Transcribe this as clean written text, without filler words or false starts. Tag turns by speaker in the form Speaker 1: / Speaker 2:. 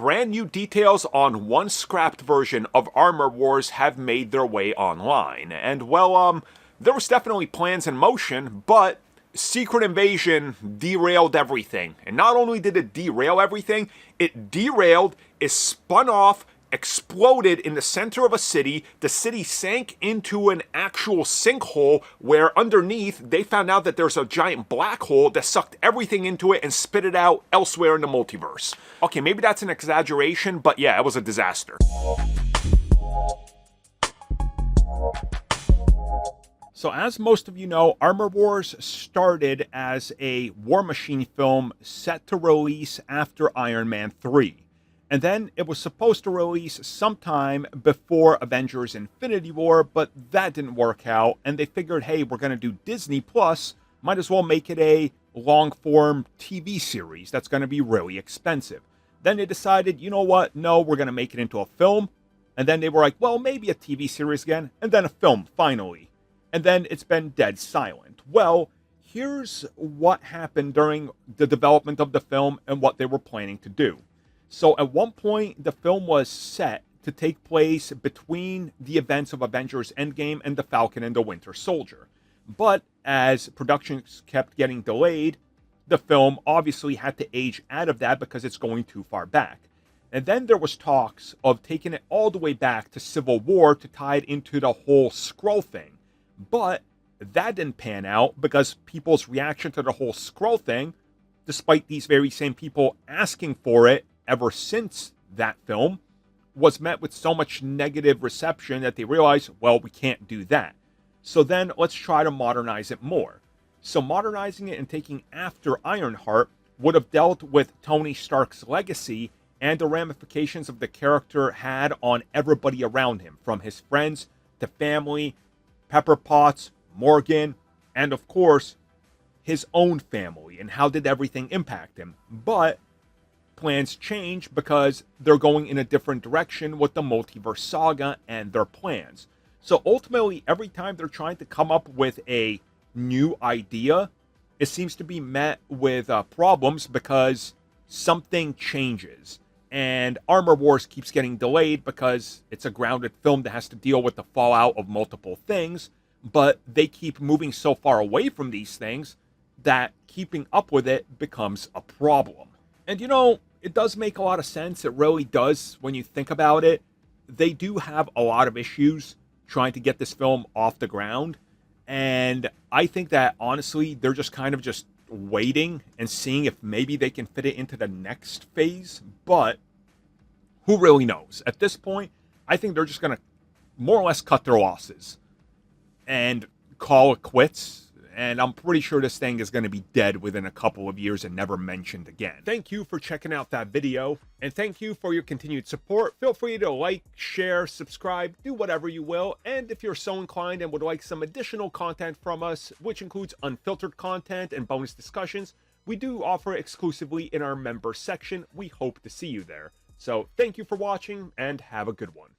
Speaker 1: brand new details on one scrapped version of Armor Wars have made their way online. And well, there was definitely plans in motion, but Secret Invasion derailed everything. And not only did it derail everything, it derailed, is spun off, exploded in the center of a city. The city sank into an actual sinkhole where underneath they found out that there's a giant black hole that sucked everything into it and spit it out elsewhere in the multiverse. Okay, maybe that's an exaggeration, but yeah, it was a disaster. So as most of you know, Armor Wars started as a War Machine film set to release after Iron Man 3. And then it was supposed to release sometime before Avengers Infinity War, but that didn't work out. And they figured, hey, we're going to do Disney Plus. Might as well make it a long-form TV series that's going to be really expensive. Then they decided, you know what? No, we're going to make it into a film. And then they were like, well, maybe a TV series again. And then a film, finally. And then it's been dead silent. Well, here's what happened during the development of the film and what they were planning to do. So at one point, the film was set to take place between the events of Avengers Endgame and The Falcon and the Winter Soldier. But as productions kept getting delayed, the film obviously had to age out of that because it's going too far back. And then there was talks of taking it all the way back to Civil War to tie it into the whole Skrull thing. But that didn't pan out because people's reaction to the whole Skrull thing, despite these very same people asking for it ever since that film, was met with so much negative reception that they realized, well, we can't do that. So then let's try to modernize it more. So modernizing it and taking after Ironheart would have dealt with Tony Stark's legacy and the ramifications of the character had on everybody around him, from his friends to family, Pepper Potts, Morgan, and of course, his own family, and how did everything impact him. But plans change because they're going in a different direction with the Multiverse Saga and their plans. So ultimately, every time they're trying to come up with a new idea, it seems to be met with problems because something changes. And Armor Wars keeps getting delayed because it's a grounded film that has to deal with the fallout of multiple things, but they keep moving so far away from these things that keeping up with it becomes a problem. And you know, it does make a lot of sense. It really does when you think about it. They do have a lot of issues trying to get this film off the ground. And I think that honestly, they're just kind of just waiting and seeing if maybe they can fit it into the next phase. But who really knows? At this point, I think they're just going to more or less cut their losses and call it quits. And I'm pretty sure this thing is going to be dead within a couple of years and never mentioned again. Thank you for checking out that video, and thank you for your continued support. Feel free to like, share, subscribe, do whatever you will. And if you're so inclined and would like some additional content from us, which includes unfiltered content and bonus discussions, we do offer exclusively in our member section. We hope to see you there. So thank you for watching, and have a good one.